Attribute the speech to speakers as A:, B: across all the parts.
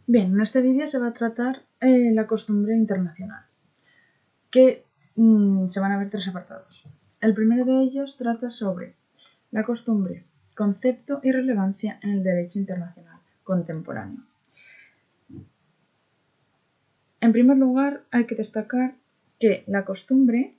A: Bien, en este vídeo se va a tratar la costumbre internacional, que se van a ver tres apartados. El primero de ellos trata sobre la costumbre, concepto y relevancia en el derecho internacional contemporáneo. En primer lugar, hay que destacar que la costumbre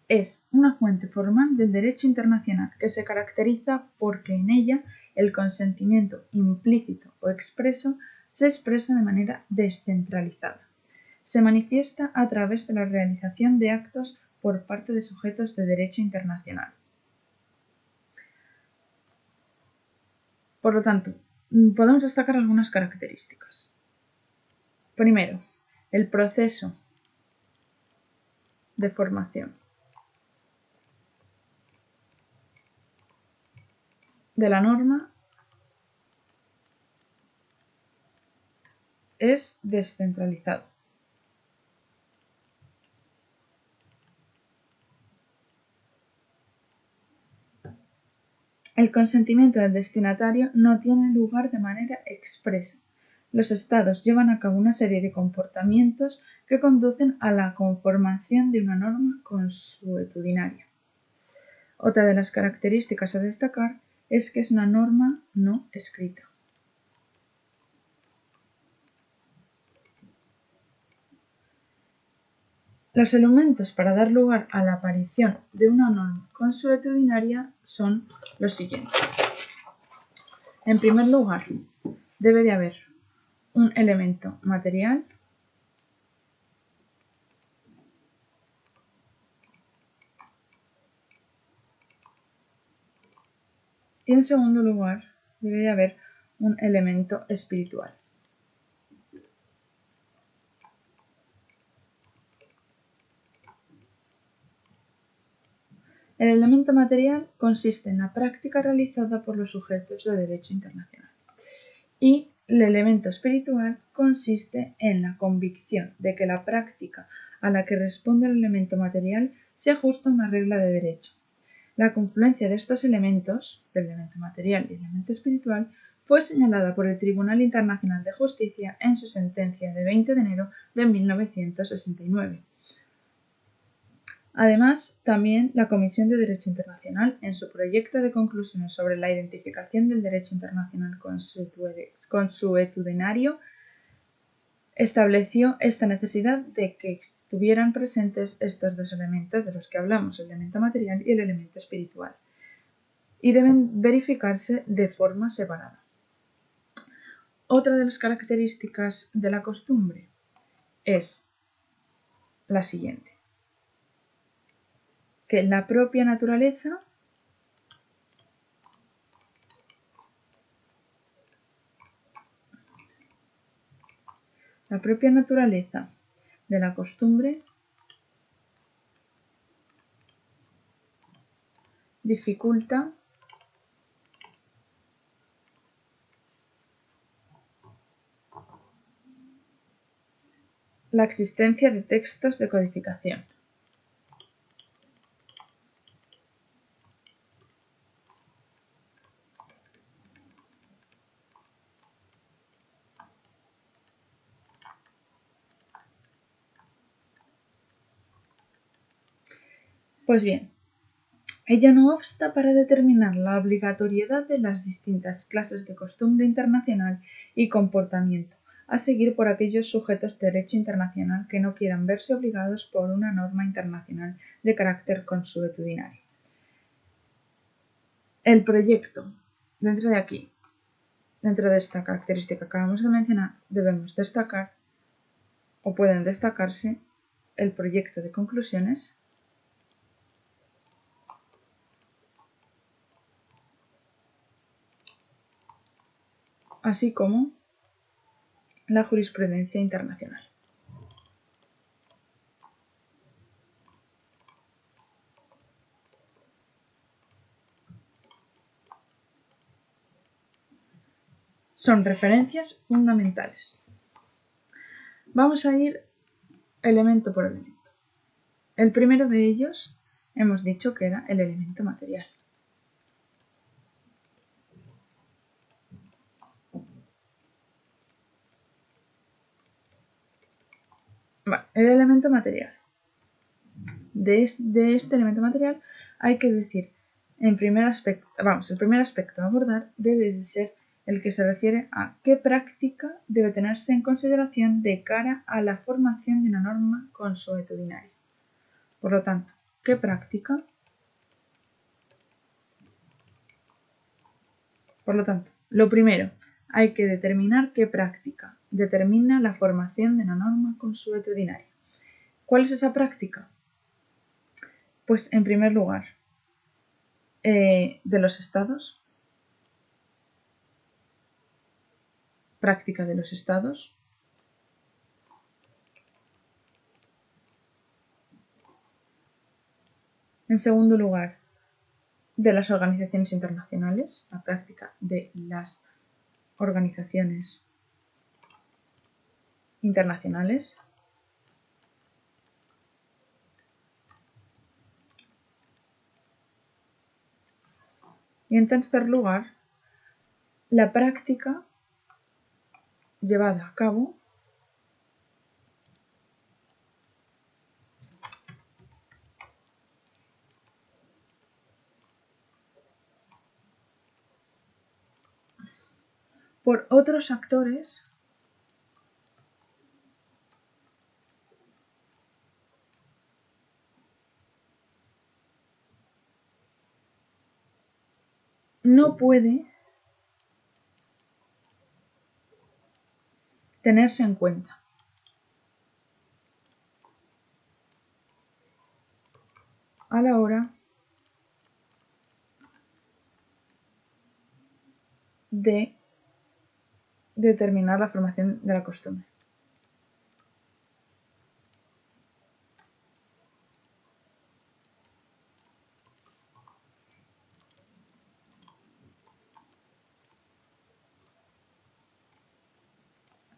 A: es una fuente formal del derecho internacional que se caracteriza porque en ella el consentimiento implícito o expreso se expresa de manera descentralizada. Se manifiesta a través de la realización de actos por parte de sujetos de derecho internacional. Por lo tanto, podemos destacar algunas características. Primero, el proceso de formación de la norma es descentralizado. El consentimiento del destinatario no tiene lugar de manera expresa. Los Estados llevan a cabo una serie de comportamientos que conducen a la conformación de una norma consuetudinaria. Otra de las características a destacar es que es una norma no escrita. Los elementos para dar lugar a la aparición de una norma consuetudinaria son los siguientes. En primer lugar, debe de haber un elemento material y en segundo lugar debe de haber un elemento espiritual. El elemento material consiste en la práctica realizada por los sujetos de derecho internacional y el elemento espiritual consiste en la convicción de que la práctica a la que responde el elemento material se ajusta a una regla de derecho. La confluencia de estos elementos, del elemento material y el elemento espiritual, fue señalada por el Tribunal Internacional de Justicia en su sentencia de 20 de enero de 1969. Además, también la Comisión de Derecho Internacional, en su proyecto de conclusiones sobre la identificación del derecho internacional consuetudinario, estableció esta necesidad de que estuvieran presentes estos dos elementos de los que hablamos, el elemento material y el elemento espiritual, y deben verificarse de forma separada. Otra de las características de la costumbre es la siguiente: que la propia naturaleza de la costumbre dificulta la existencia de textos de codificación. Pues bien, ello no obsta para determinar la obligatoriedad de las distintas clases de costumbre internacional y comportamiento a seguir por aquellos sujetos de derecho internacional que no quieran verse obligados por una norma internacional de carácter consuetudinario. El proyecto, dentro de esta característica que acabamos de mencionar, debemos destacar o pueden destacarse el proyecto de conclusiones, así como la jurisprudencia internacional. Son referencias fundamentales. Vamos a ir elemento por elemento. El primero de ellos hemos dicho que era el elemento material. El elemento material. De este elemento material hay que decir, el primer aspecto a abordar debe de ser el que se refiere a qué práctica debe tenerse en consideración de cara a la formación de una norma consuetudinaria. Por lo tanto, ¿qué práctica? Por lo tanto, lo primero, hay que determinar qué práctica determina la formación de una norma consuetudinaria. ¿Cuál es esa práctica? Pues, en primer lugar, de los estados, práctica de los estados. En segundo lugar, de las organizaciones internacionales, la práctica de las organizaciones internacionales. Y en tercer lugar, la práctica llevada a cabo por otros actores no puede tenerse en cuenta. A la hora de determinar la formación de la costumbre.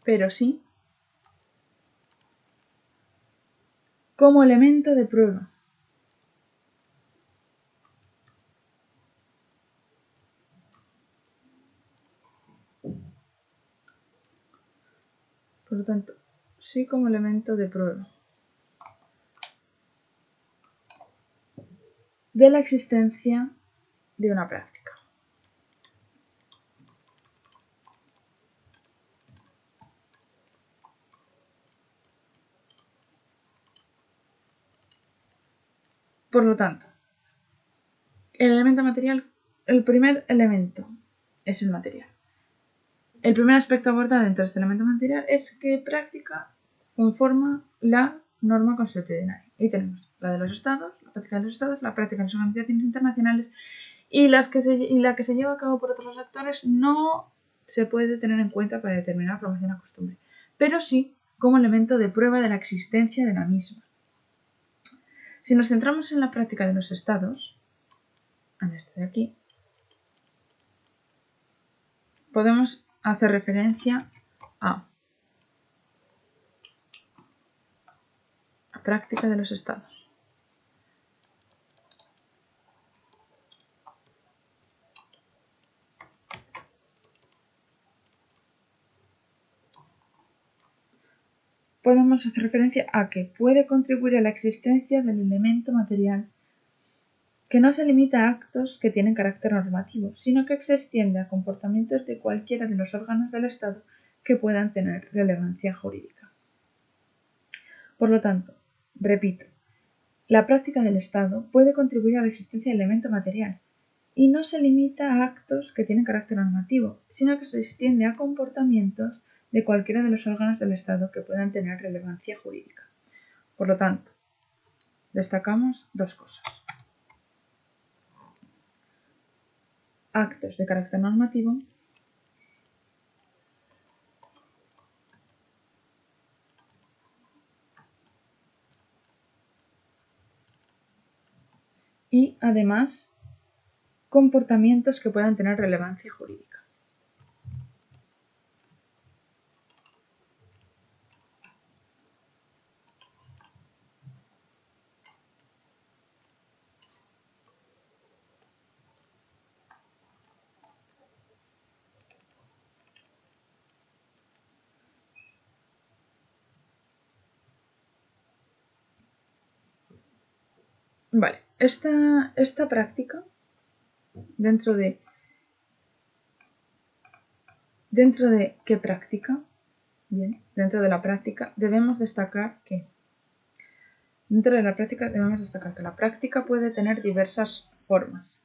A: Pero sí como elemento de prueba. Por lo tanto, sí como elemento de prueba de la existencia de una práctica. Por lo tanto, el elemento material, el primer elemento es el material. El primer aspecto abordado dentro de este elemento material es qué práctica conforma la norma consuetudinaria. Y tenemos la de los estados, la práctica de los estados, la práctica de las organizaciones internacionales y la que se lleva a cabo por otros actores no se puede tener en cuenta para determinar la formación de la costumbre, pero sí como elemento de prueba de la existencia de la misma. Si nos centramos en la práctica de los estados, en este de aquí, podemos hacer referencia a la práctica de los estados. Podemos hacer referencia a que puede contribuir a la existencia del elemento material, que no se limita a actos que tienen carácter normativo, sino que se extiende a comportamientos de cualquiera de los órganos del Estado que puedan tener relevancia jurídica. Por lo tanto, repito, la práctica del Estado puede contribuir a la existencia del elemento material y no se limita a actos que tienen carácter normativo, sino que se extiende a comportamientos de cualquiera de los órganos del Estado que puedan tener relevancia jurídica. Por lo tanto, destacamos dos cosas. Actos de carácter normativo y, además, comportamientos que puedan tener relevancia jurídica. Vale, esta práctica, dentro de qué práctica, bien, dentro de la práctica debemos destacar que la práctica puede tener diversas formas.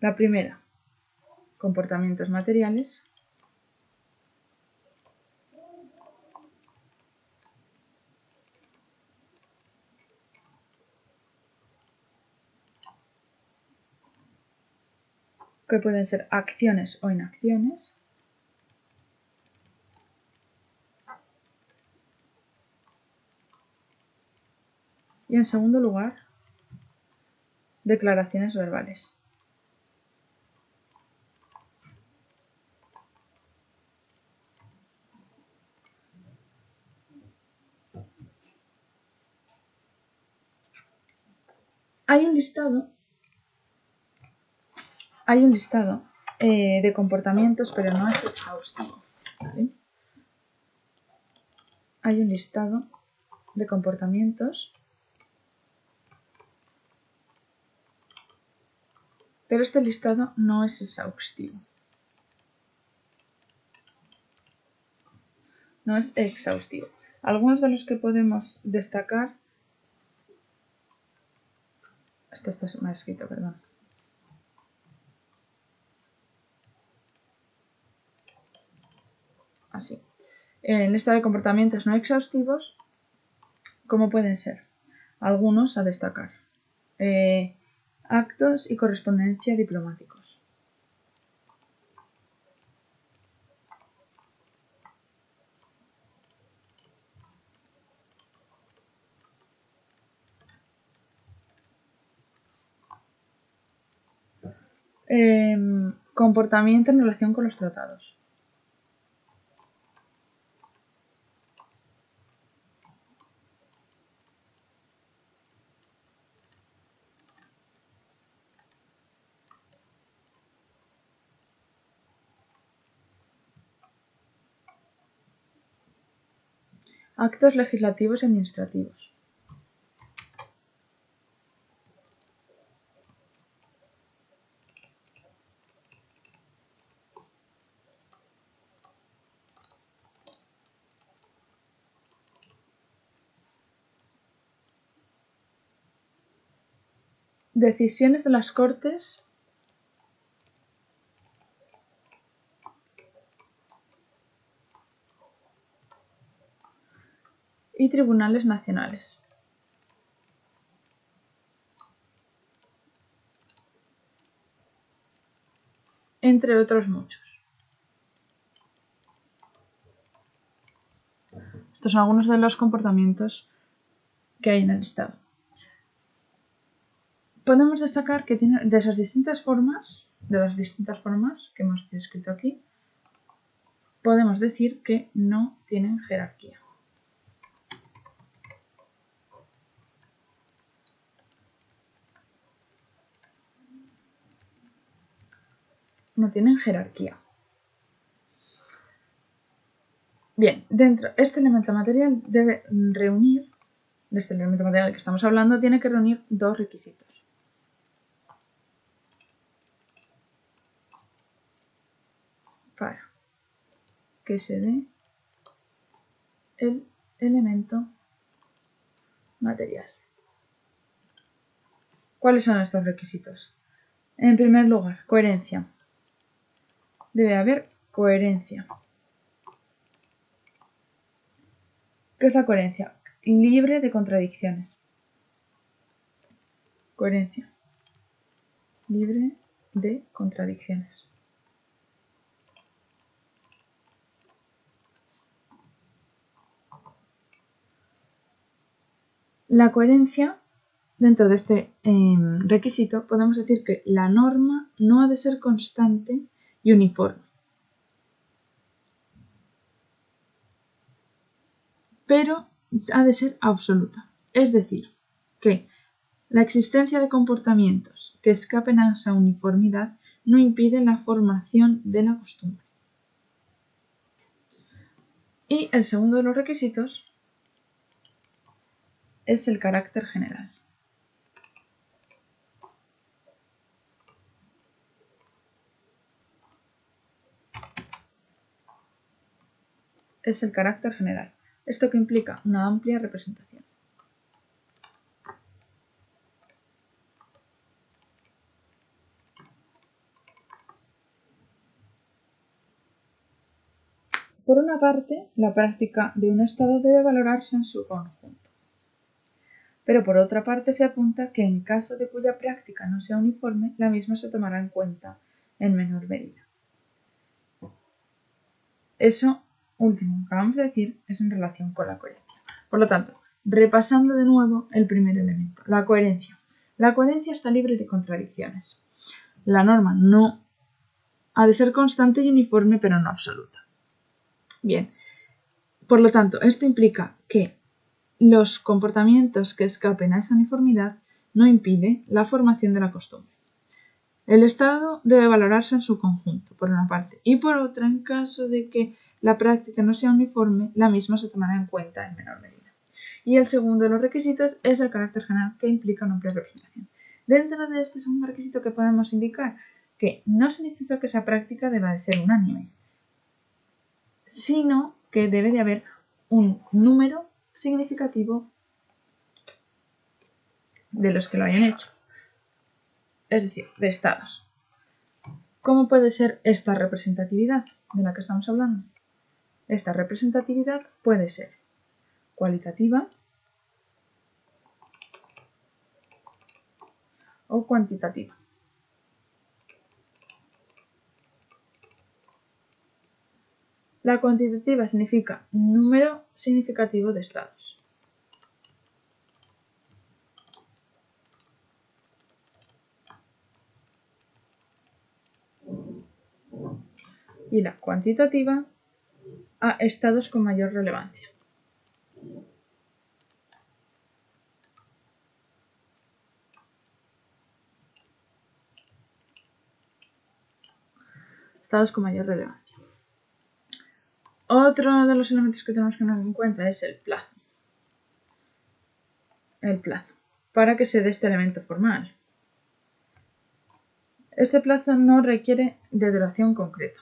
A: La primera, comportamientos materiales. Que pueden ser acciones o inacciones. Y en segundo lugar, declaraciones verbales. Hay un listado de comportamientos, pero no es exhaustivo, ¿vale? Hay un listado de comportamientos, pero este listado no es exhaustivo. No es exhaustivo. Algunos de los que podemos destacar. Esto está mal escrito, perdón. Así. En lista de comportamientos no exhaustivos, ¿cómo pueden ser? Algunos a destacar. Actos y correspondencia diplomáticos. Comportamiento en relación con los tratados. Actos legislativos y administrativos. Decisiones de las Cortes y tribunales nacionales. Entre otros muchos. Estos son algunos de los comportamientos que hay en el listado. Podemos destacar que tiene de las distintas formas que hemos descrito aquí, podemos decir que no tienen jerarquía. No tienen jerarquía. Bien, este elemento material debe reunir, de este elemento material que estamos hablando, tiene que reunir dos requisitos. Para que se dé el elemento material. ¿Cuáles son estos requisitos? En primer lugar, coherencia. Debe haber coherencia. ¿Qué es la coherencia? Libre de contradicciones. Coherencia. Libre de contradicciones. La coherencia, dentro de este requisito, podemos decir que la norma no ha de ser constante y uniforme, pero ha de ser absoluta. Es decir, que la existencia de comportamientos que escapen a esa uniformidad no impide la formación de la costumbre. Y el segundo de los requisitos es el carácter general. Es el carácter general. Esto que implica una amplia representación. Por una parte, la práctica de un estado debe valorarse en su conjunto. Pero por otra parte se apunta que en caso de cuya práctica no sea uniforme, la misma se tomará en cuenta en menor medida. Eso último que acabamos de decir es en relación con la coherencia. Por lo tanto, repasando de nuevo el primer elemento, la coherencia. La coherencia está libre de contradicciones. La norma no ha de ser constante y uniforme, pero no absoluta. Bien, por lo tanto, esto implica que los comportamientos que escapen a esa uniformidad no impide la formación de la costumbre. El estado debe valorarse en su conjunto, por una parte, y por otra, en caso de que la práctica no sea uniforme, la misma se tomará en cuenta en menor medida. Y el segundo de los requisitos es el carácter general, que implica una amplia representación. Dentro de este segundo requisito, que podemos indicar que no significa que esa práctica deba de ser unánime, sino que debe de haber un número significativo de los que lo hayan hecho, es decir, de estados. ¿Cómo puede ser esta representatividad de la que estamos hablando? Esta representatividad puede ser cualitativa o cuantitativa. La cuantitativa significa número significativo de estados. Y la cuantitativa a estados con mayor relevancia. Estados con mayor relevancia. Otro de los elementos que tenemos que tener en cuenta es el plazo. El plazo, para que se dé este elemento formal. Este plazo no requiere de duración concreta.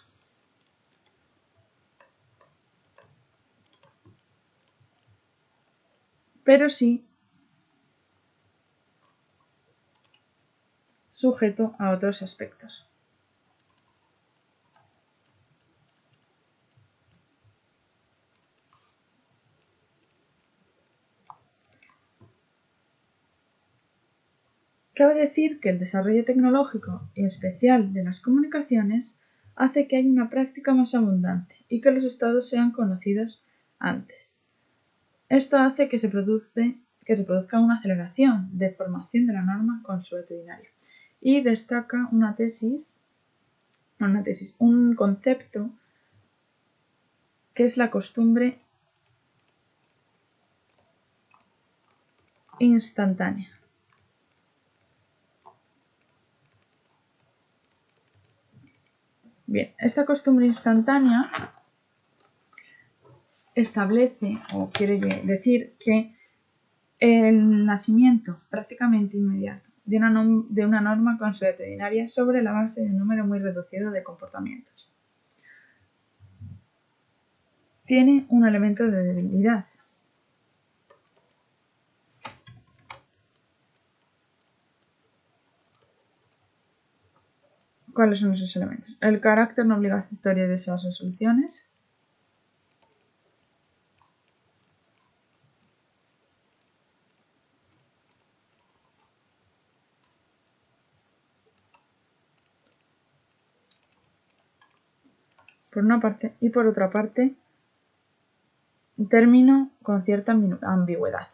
A: Pero sí sujeto a otros aspectos. Cabe decir que el desarrollo tecnológico y especial de las comunicaciones hace que haya una práctica más abundante y que los estados sean conocidos antes. Esto hace que se produzca una aceleración de formación de la norma consuetudinaria. Y destaca un concepto que es la costumbre instantánea. Bien, esta costumbre instantánea establece o quiere decir que el nacimiento prácticamente inmediato de una norma consuetudinaria sobre la base de un número muy reducido de comportamientos. Tiene un elemento de debilidad. ¿Cuáles son esos elementos? El carácter no obligatorio de esas resoluciones. Por una parte, y por otra parte, un término con cierta ambigüedad.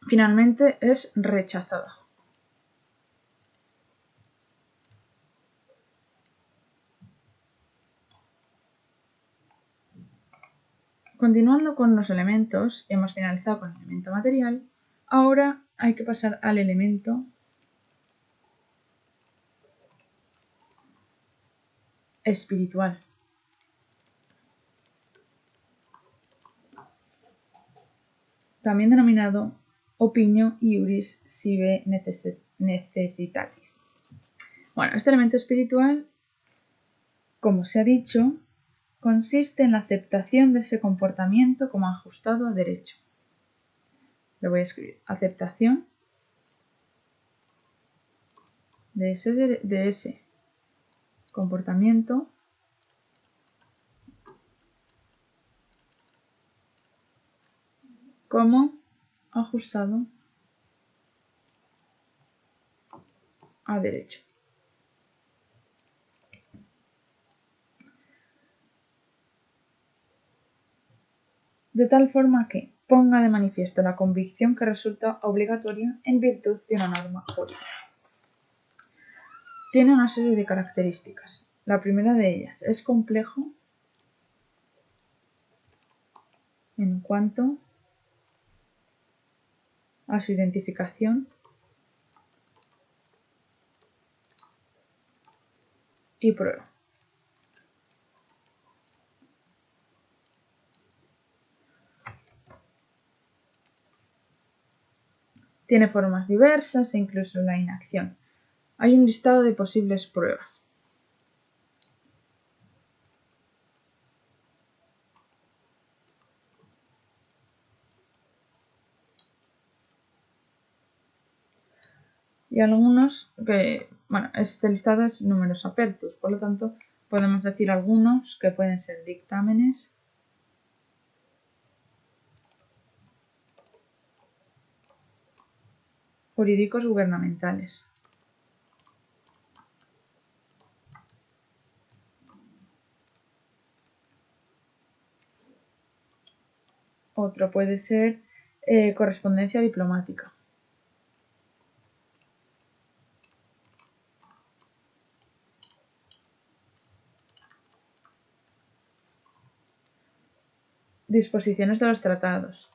A: Finalmente es rechazada. Continuando con los elementos, hemos finalizado con el elemento material, ahora hay que pasar al elemento espiritual. También denominado opinio iuris sive necessitatis. Bueno, este elemento espiritual, como se ha dicho, consiste en la aceptación de ese comportamiento como ajustado a derecho. Lo voy a escribir. Aceptación de ese comportamiento como ajustado a derecho. De tal forma que ponga de manifiesto la convicción que resulta obligatoria en virtud de una norma jurídica. Tiene una serie de características. La primera de ellas es complejo en cuanto a su identificación y prueba. Tiene formas diversas e incluso la inacción. Hay un listado de posibles pruebas. Y algunos que, este listado es numerus apertus, por lo tanto podemos decir algunos que pueden ser dictámenes, jurídicos gubernamentales. Otro puede ser correspondencia diplomática. Disposiciones de los tratados.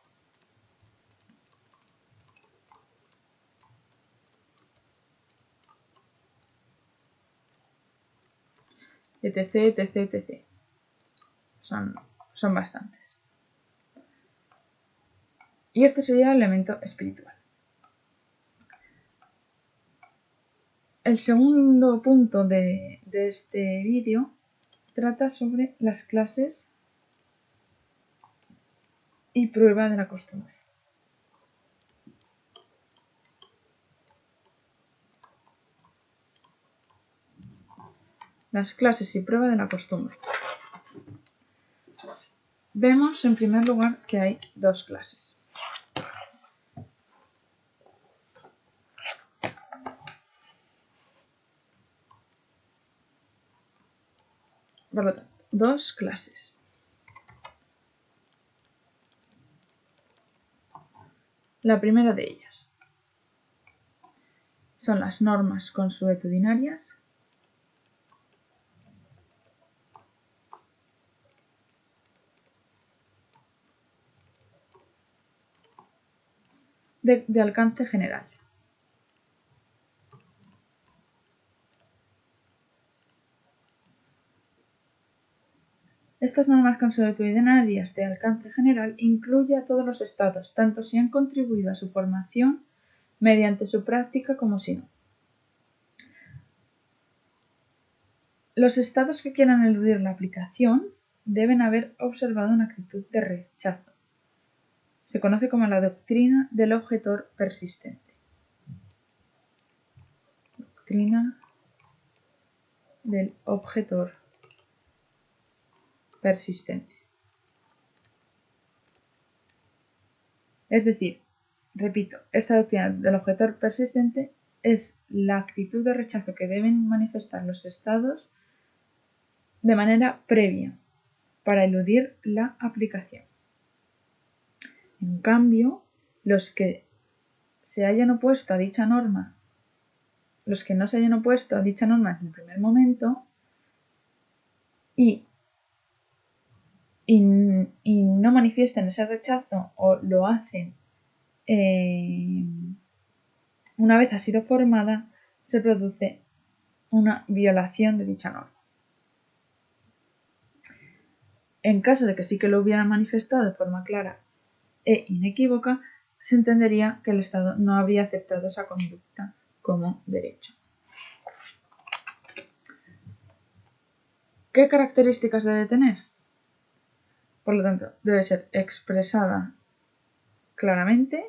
A: Etc, etc, etc. Son bastantes. Y este sería el elemento espiritual. El segundo punto de este vídeo trata sobre las clases y prueba de la costumbre. Las clases y prueba de la costumbre. Vemos en primer lugar que hay dos clases. Por lo tanto, dos clases. La primera de ellas son las normas consuetudinarias de alcance general. Estas normas consuetudinarias de alcance general incluyen a todos los estados, tanto si han contribuido a su formación mediante su práctica como si no. Los estados que quieran eludir la aplicación deben haber observado una actitud de rechazo. Se conoce como la doctrina del objetor persistente. Doctrina del objetor persistente. Es decir, repito, esta doctrina del objetor persistente es la actitud de rechazo que deben manifestar los estados de manera previa para eludir la aplicación. En cambio, los que se hayan opuesto a dicha norma, los que no se hayan opuesto a dicha norma desde el primer momento y y no manifiesten ese rechazo o lo hacen una vez ha sido formada, se produce una violación de dicha norma. En caso de que sí que lo hubieran manifestado de forma clara e inequívoca, se entendería que el Estado no habría aceptado esa conducta como derecho. ¿Qué características debe tener? Por lo tanto, debe ser expresada claramente,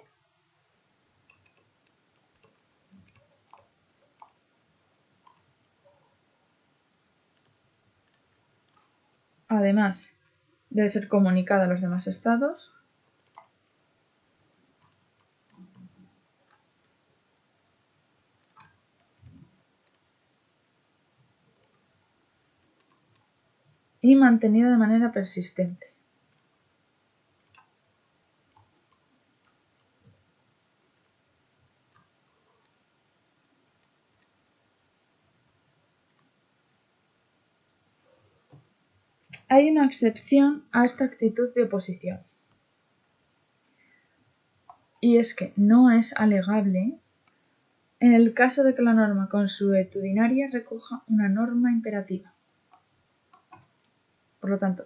A: además debe ser comunicada a los demás estados, y mantenida de manera persistente. Hay una excepción a esta actitud de oposición, y es que no es alegable en el caso de que la norma consuetudinaria recoja una norma imperativa. Por lo tanto,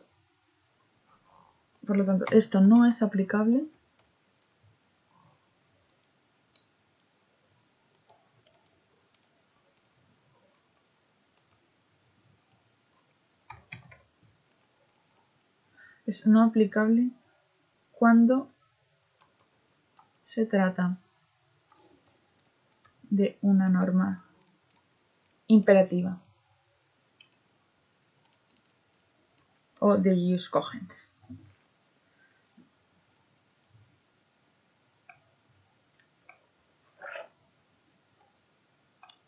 A: esto no es aplicable cuando se trata de una norma imperativa o de ius cogens.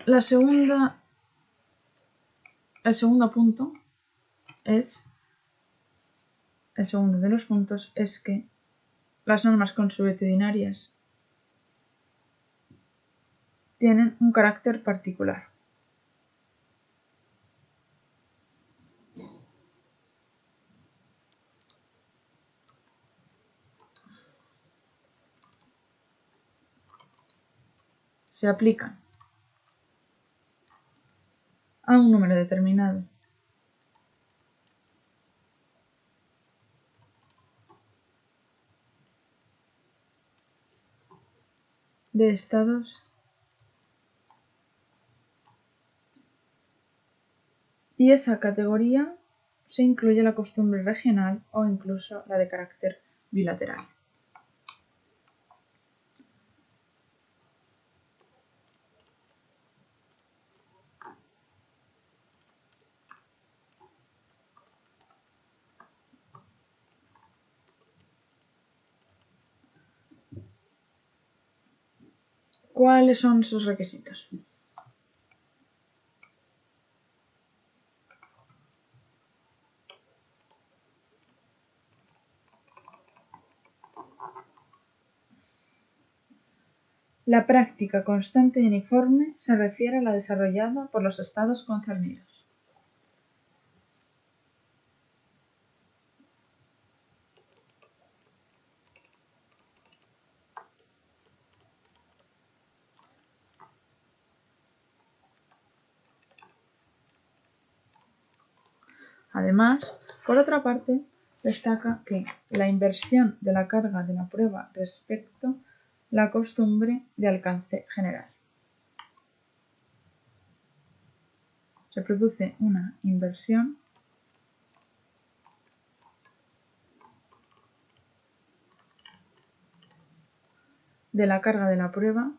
A: El segundo de los puntos es que las normas consuetudinarias tienen un carácter particular. Se aplican a un número determinado de estados y esa categoría se incluye la costumbre regional o incluso la de carácter bilateral. ¿Cuáles son sus requisitos? La práctica constante y uniforme se refiere a la desarrollada por los estados concernidos. Además, por otra parte, destaca que la inversión de la carga de la prueba respecto la costumbre de alcance general. Se produce una inversión de la carga de la prueba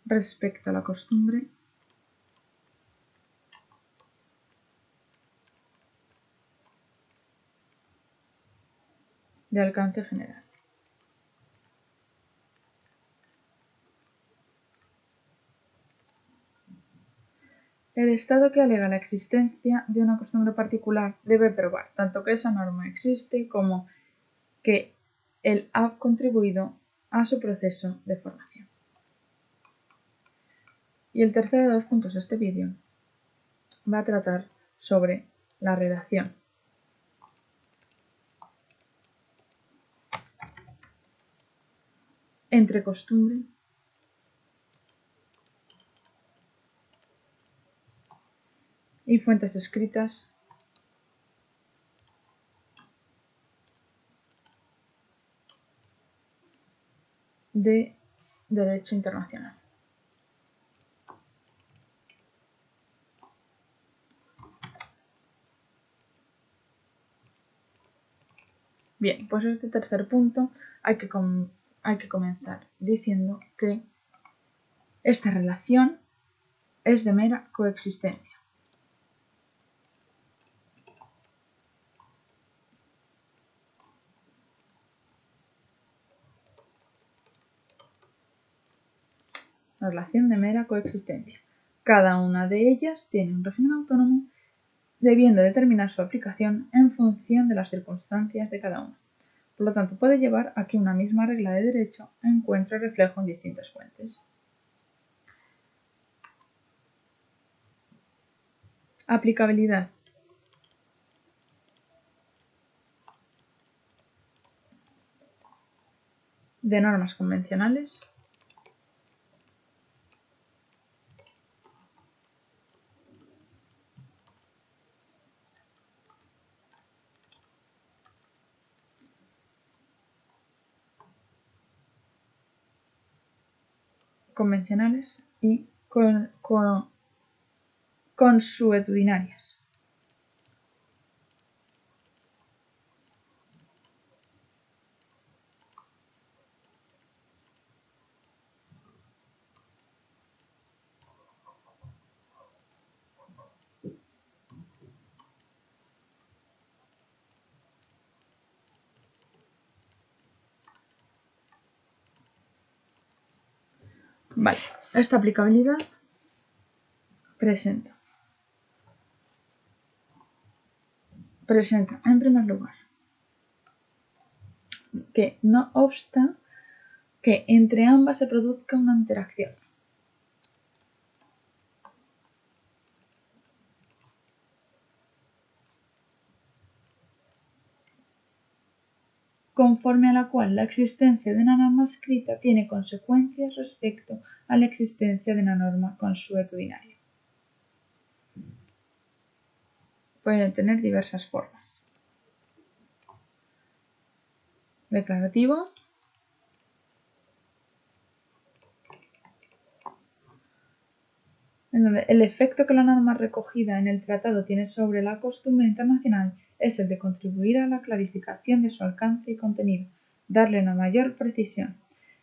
A: respecto a la costumbre de alcance general. El Estado que alega la existencia de una costumbre particular debe probar tanto que esa norma existe como que él ha contribuido a su proceso de formación. Y el tercer de los puntos de este vídeo va a tratar sobre la relación entre costumbre y fuentes escritas de derecho internacional. Bien, pues este tercer punto hay que comenzar diciendo que esta relación es de mera coexistencia. La relación de mera coexistencia. Cada una de ellas tiene un régimen autónomo, debiendo determinar su aplicación en función de las circunstancias de cada una. Por lo tanto, puede llevar a que una misma regla de derecho encuentre reflejo en distintas fuentes. Aplicabilidad. De normas convencionales y consuetudinarias. Vale, esta aplicabilidad presenta en primer lugar que no obsta que entre ambas se produzca una interacción. Conforme a la cual la existencia de una norma escrita tiene consecuencias respecto a la existencia de una norma consuetudinaria. Pueden tener diversas formas. Declarativo, en donde el efecto que la norma recogida en el tratado tiene sobre la costumbre internacional es el de contribuir a la clarificación de su alcance y contenido, darle una mayor precisión,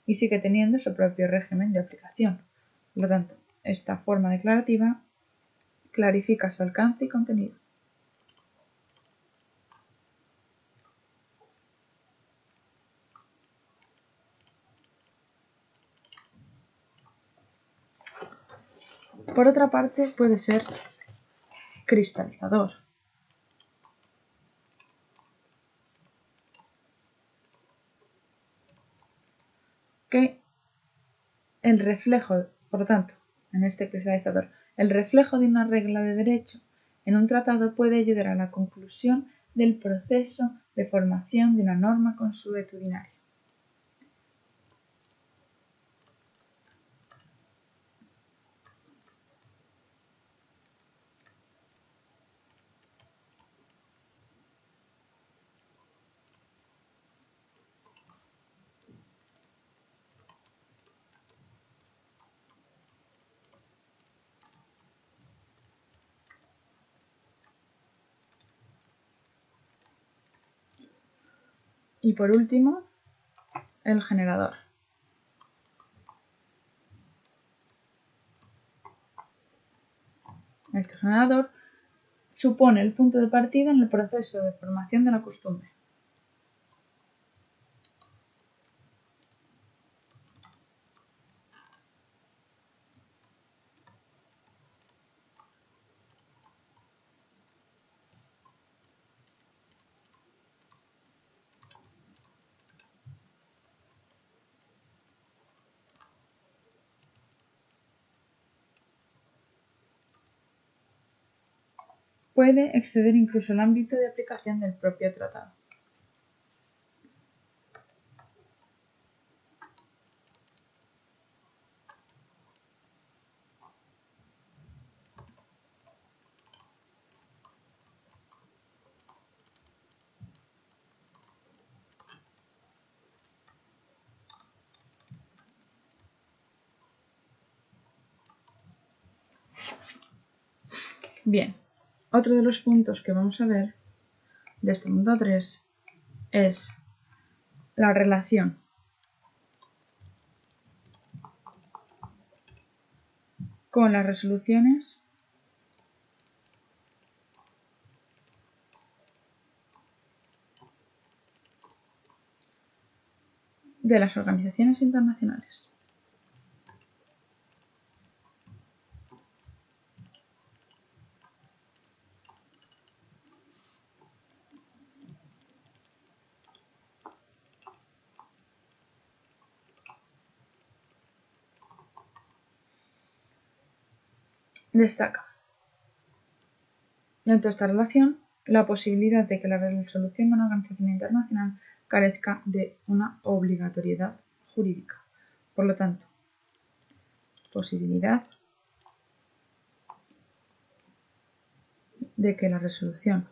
A: y sigue teniendo su propio régimen de aplicación. Por lo tanto, esta forma declarativa clarifica su alcance y contenido. Por otra parte, puede ser cristalizador. Que el reflejo, por lo tanto, en este cristalizador, el reflejo de una regla de derecho en un tratado puede ayudar a la conclusión del proceso de formación de una norma consuetudinaria. Y por último, el generador. Este generador supone el punto de partida en el proceso de formación de la costumbre. puede exceder incluso el ámbito de aplicación del propio tratado. Bien, otro de los puntos que vamos a ver de este punto 3 es la relación con las resoluciones de las organizaciones internacionales. Destaca dentro de esta relación la posibilidad de que la resolución de una organización internacional carezca de una obligatoriedad jurídica. Por lo tanto, posibilidad de que la resolución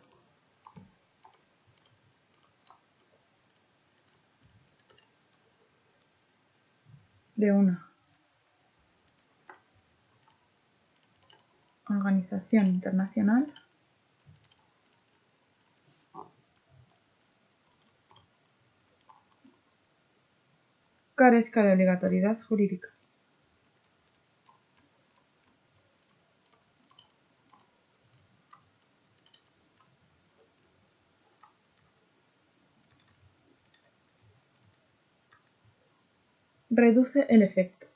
A: de una organización internacional carezca de obligatoriedad jurídica. Reduce el efecto.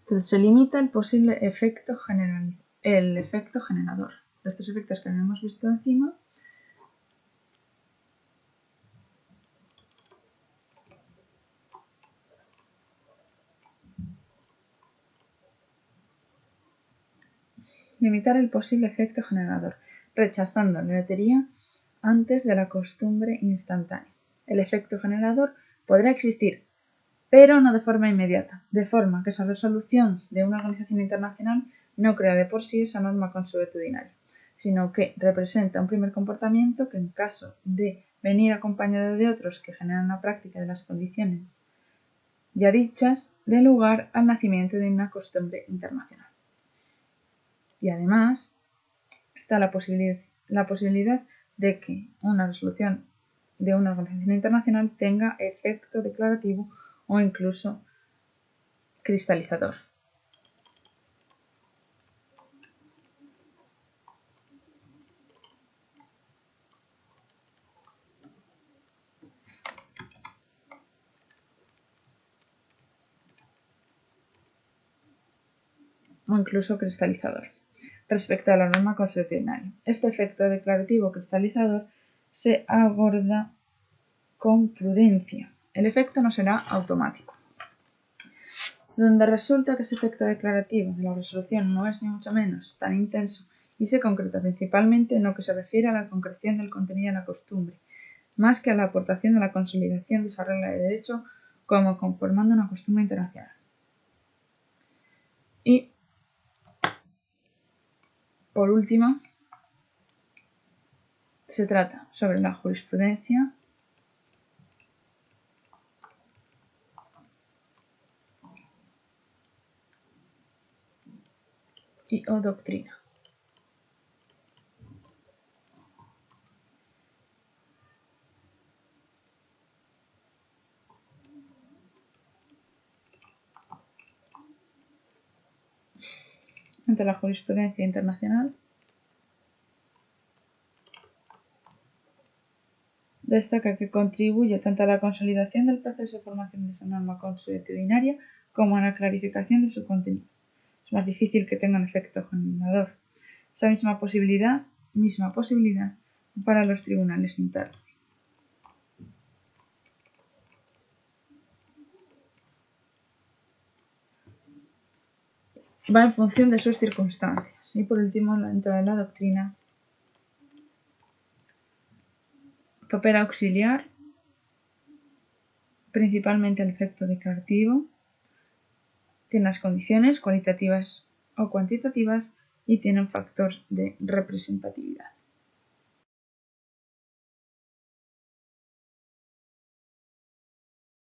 A: Entonces se limita el posible efecto generador. Estos efectos que habíamos visto encima limitar el posible efecto generador, rechazando la teoría antes de la costumbre instantánea. El efecto generador podrá existir, pero no de forma inmediata, de forma que esa resolución de una organización internacional no crea de por sí esa norma consuetudinaria, sino que representa un primer comportamiento que, en caso de venir acompañado de otros que generan la práctica de las condiciones ya dichas, dé lugar al nacimiento de una costumbre internacional. Y además está la posibilidad de que una resolución de una organización internacional tenga efecto declarativo o incluso cristalizador. Respecto a la norma consuetudinaria. Este efecto declarativo cristalizador se aborda con prudencia. El efecto no será automático. Donde resulta que ese efecto declarativo de la resolución no es ni mucho menos tan intenso y se concreta principalmente en lo que se refiere a la concreción del contenido de la costumbre, más que a la aportación de la consolidación de esa regla de derecho como conformando una costumbre internacional. Y, por último, se trata sobre la jurisprudencia o doctrina. Ante la jurisprudencia internacional, destaca que contribuye tanto a la consolidación del proceso de formación de esa norma consuetudinaria como a la clarificación de su contenido. Es más difícil que tenga un efecto generador. Esa misma posibilidad para los tribunales internos. va en función de sus circunstancias. Y por último, dentro de la doctrina, papel auxiliar, principalmente el efecto declarativo, tiene las condiciones cualitativas o cuantitativas y tiene un factor de representatividad.